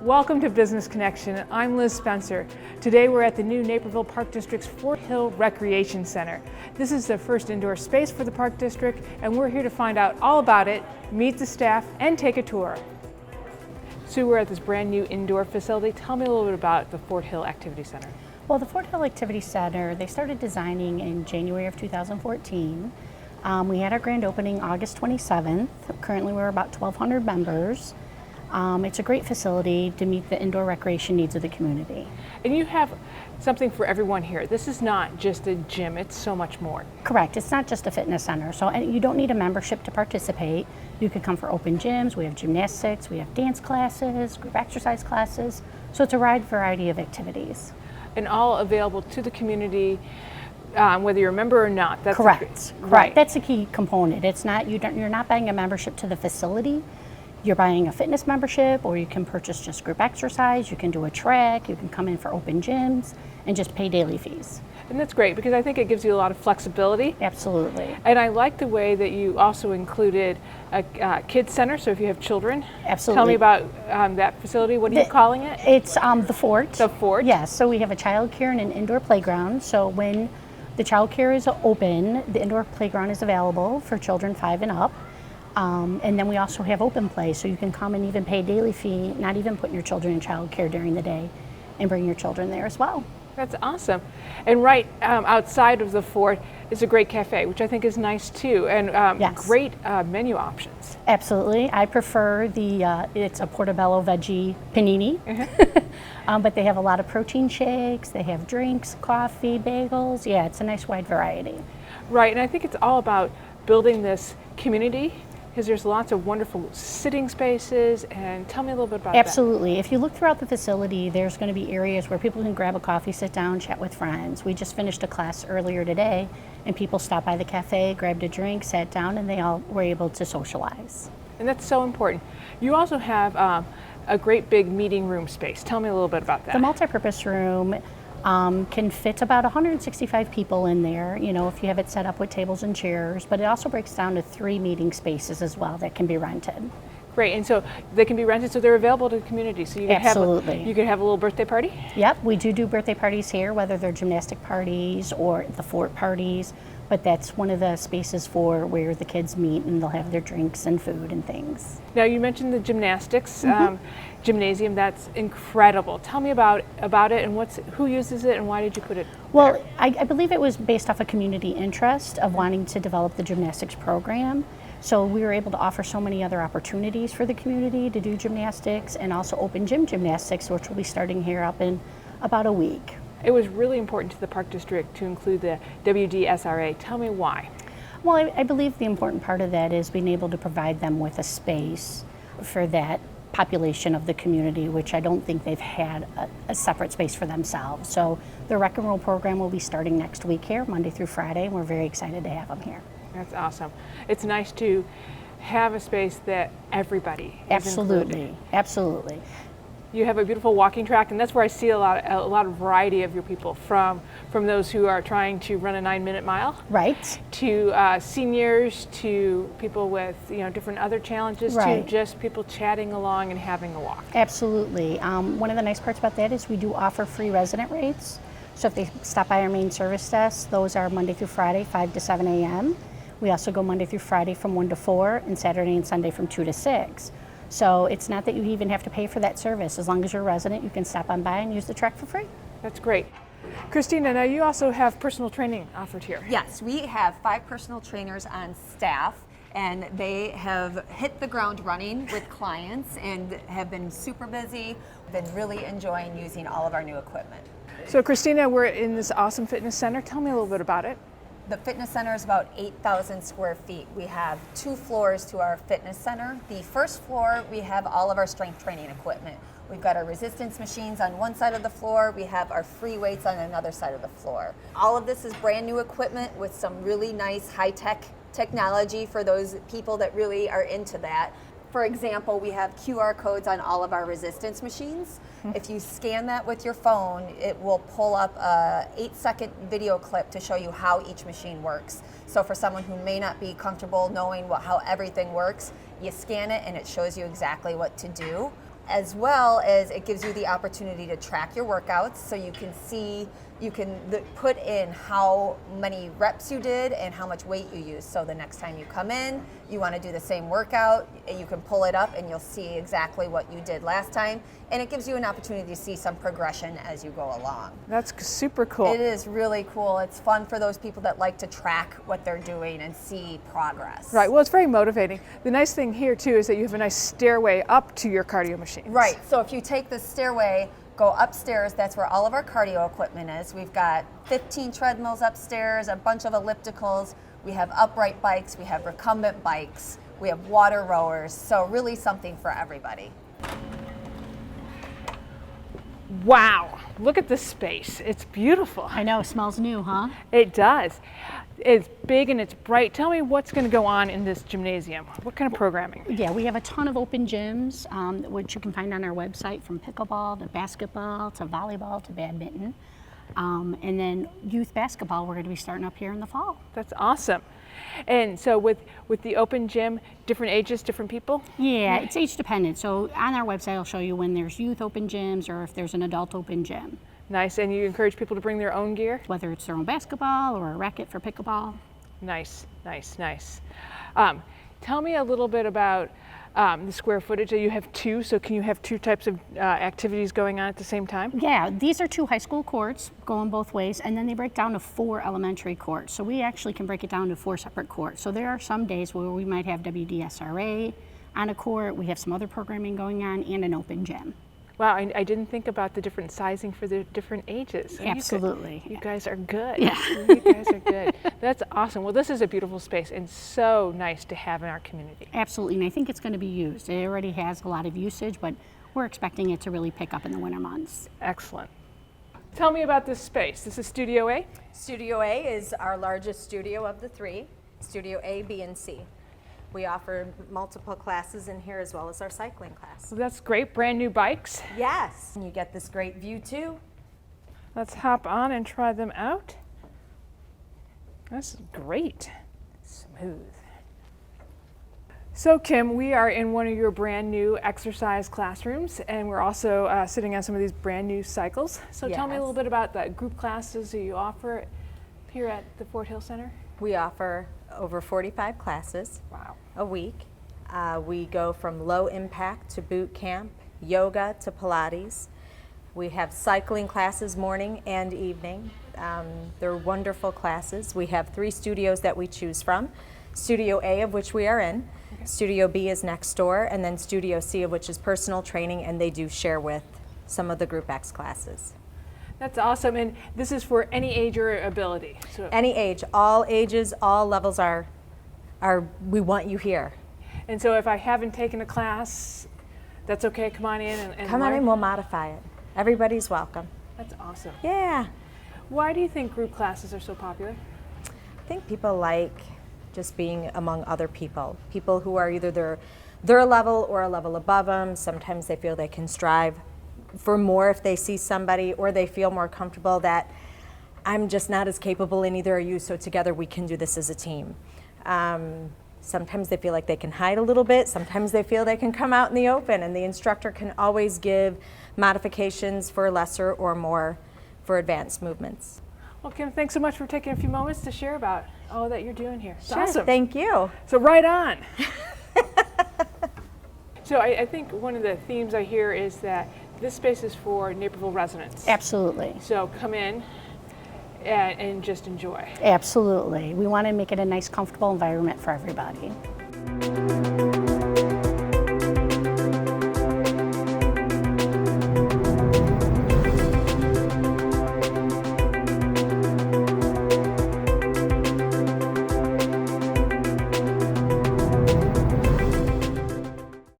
Welcome to Business Connection. I'm Liz Spencer. Today we're at the new Naperville Park District's Fort Hill Recreation Center. This is the first indoor space for the Park District, and we're here to find out all about it, meet the staff, and take a tour. Sue, we're at this brand new indoor facility. Tell me a little bit about the Fort Hill Activity Center. Well, the Fort Hill Activity Center, they started designing in January of 2014. We had our grand opening August 27th. Currently we're about 1,200 members. It's a great facility to meet the indoor recreation needs of the community. And you have something for everyone here. This is not just a gym, it's so much more. Correct, it's not just a fitness center. So you don't need a membership to participate. You could come for open gyms, we have gymnastics, we have dance classes, group exercise classes. So it's a wide variety of activities. And all available to the community, whether you're a member or not. That's Correct, right. That's a key component. It's not, you're not buying a membership to the facility. You're buying a fitness membership, or you can purchase just group exercise, you can do a track, you can come in for open gyms and just pay daily fees. And that's great because I think it gives you a lot of flexibility. Absolutely. And I like the way that you also included a kids center, so if you have children. Absolutely. Tell me about that facility. What are you calling it? It's the Fort. The Fort? Yes, so we have a child care and an indoor playground. So when the child care is open, the indoor playground is available for children 5 and up. And then we also have open play, so you can come and even pay a daily fee, not even put your children in child care during the day, and bring your children there as well. That's awesome. And right outside of the Fort is a great cafe, which I think is nice too, and yes. Great menu options. Absolutely. I prefer it's a portobello veggie panini, but they have a lot of protein shakes, they have drinks, coffee, bagels. Yeah, it's a nice wide variety. Right, and I think it's all about building this community, because there's lots of wonderful sitting spaces, and tell me a little bit about that. Absolutely. If you look throughout the facility, there's going to be areas where people can grab a coffee, sit down, chat with friends. We just finished a class earlier today, and people stopped by the cafe, grabbed a drink, sat down, and they all were able to socialize. And that's so important. You also have a great big meeting room space. Tell me a little bit about that. The multipurpose room can fit about 165 people in there, you know, if you have it set up with tables and chairs, but it also breaks down to 3 meeting spaces as well that can be rented. Great, and so they can be rented, so they're available to the community. So you can Absolutely. you could have a little birthday party? Yep, we do birthday parties here, whether they're gymnastic parties or the Fort parties, but that's one of the spaces for where the kids meet and they'll have their drinks and food and things. Now you mentioned the gymnastics gymnasium. That's incredible. Tell me about it and who uses it and why did you put it Well, there? I believe it was based off a community interest of wanting to develop the gymnastics program. So we were able to offer so many other opportunities for the community to do gymnastics, and also open gym gymnastics, which will be starting here up in about a week. It was really important to the Park District to include the WDSRA. Tell me why. Well, I believe the important part of that is being able to provide them with a space for that population of the community, which I don't think they've had a separate space for themselves. So the Rec and Roll program will be starting next week here, Monday through Friday, and we're very excited to have them here. That's awesome. It's nice to have a space that everybody is included. Absolutely. You have a beautiful walking track, and that's where I see a lot of variety of your people, from those who are trying to run a 9-minute mile, right, to seniors, to people with different other challenges, right, to just people chatting along and having a walk. Absolutely. One of the nice parts about that is we do offer free resident rates. So if they stop by our main service desk, those are Monday through Friday, 5 to 7 a.m. We also go Monday through Friday from 1 to 4, and Saturday and Sunday from 2 to 6. So it's not that you even have to pay for that service. As long as you're a resident, you can stop on by and use the track for free. That's great. Christina, now you also have personal training offered here. Yes, we have 5 personal trainers on staff, and they have hit the ground running with clients and have been super busy, been really enjoying using all of our new equipment. So Christina, we're in this awesome fitness center. Tell me a little bit about it. The fitness center is about 8,000 square feet. We have 2 floors to our fitness center. The first floor, we have all of our strength training equipment. We've got our resistance machines on one side of the floor. We have our free weights on another side of the floor. All of this is brand new equipment with some really nice high-tech technology for those people that really are into that. For example, we have QR codes on all of our resistance machines. If you scan that with your phone, it will pull up a 8-second video clip to show you how each machine works. So for someone who may not be comfortable knowing how everything works, you scan it and it shows you exactly what to do. as well as it gives you the opportunity to track your workouts, so you can see, you can put in how many reps you did and how much weight you used. So the next time you come in, you want to do the same workout, you can pull it up and you'll see exactly what you did last time. And it gives you an opportunity to see some progression as you go along. That's super cool. It is really cool. It's fun for those people that like to track what they're doing and see progress. Right, well, it's very motivating. The nice thing here too is that you have a nice stairway up to your cardio machines. Right, so if you take the stairway, go upstairs, that's where all of our cardio equipment is. We've got 15 treadmills upstairs, a bunch of ellipticals, we have upright bikes, we have recumbent bikes, we have water rowers, so really something for everybody. Wow, look at this space. It's beautiful. I know, it smells new, huh? It does. It's big and it's bright. Tell me what's going to go on in this gymnasium. What kind of programming? Yeah, we have a ton of open gyms, which you can find on our website, from pickleball to basketball to volleyball to badminton. And then youth basketball, we're going to be starting up here in the fall. That's awesome. And so with the open gym, different ages, different people? Yeah, it's age dependent. So on our website, I'll show you when there's youth open gyms or if there's an adult open gym. Nice, and you encourage people to bring their own gear? Whether it's their own basketball or a racket for pickleball. Nice, nice, nice. Tell me a little bit about the square footage. You have two, so can you have two types of activities going on at the same time? Yeah, these are 2 high school courts going both ways, and then they break down to 4 elementary courts. So we actually can break it down to 4 separate courts. So there are some days where we might have WDSRA on a court, we have some other programming going on, and an open gym. Wow, I didn't think about the different sizing for the different ages. Absolutely. You guys are good. Yeah. You guys are good. That's awesome. Well, this is a beautiful space and so nice to have in our community. Absolutely, and I think it's going to be used. It already has a lot of usage, but we're expecting it to really pick up in the winter months. Excellent. Tell me about this space. This is Studio A? Studio A is our largest studio of the 3, Studio A, B, and C. We offer multiple classes in here as well as our cycling class. Well, that's great. Brand new bikes. Yes, and you get this great view too. Let's hop on and try them out. That's great. Smooth. So Kim, we are in one of your brand new exercise classrooms, and we're also sitting on some of these brand new cycles. So tell me a Yes. little bit about the group classes that you offer here at the Fort Hill Center. We offer over 45 classes a week. We go from low impact to boot camp, yoga to Pilates. We have cycling classes morning and evening. They're wonderful classes. We have 3 studios that we choose from. Studio A, of which we are in. Okay. Studio B is next door, and then Studio C, of which is personal training, and they do share with some of the Group X classes. That's awesome, and this is for any age or ability. So any age, all ages, all levels are we want you here. And so if I haven't taken a class, that's okay, come on in and come learn? on in, we'll modify it. Everybody's welcome. That's awesome. Yeah. Why do you think group classes are so popular? I think people like just being among other people who are either their level or a level above them. Sometimes they feel they can strive for more if they see somebody, or they feel more comfortable that I'm just not as capable and neither are you, so together we can do this as a team. Sometimes they feel like they can hide a little bit, sometimes they feel they can come out in the open, and the instructor can always give modifications for lesser or more for advanced movements. Well, Kim, thanks so much for taking a few moments to share about all that you're doing here. It's Sure, awesome. Thank you. So right on. So I think one of the themes I hear is that this space is for Naperville residents. Absolutely. So come in and just enjoy. Absolutely. We want to make it a nice, comfortable environment for everybody.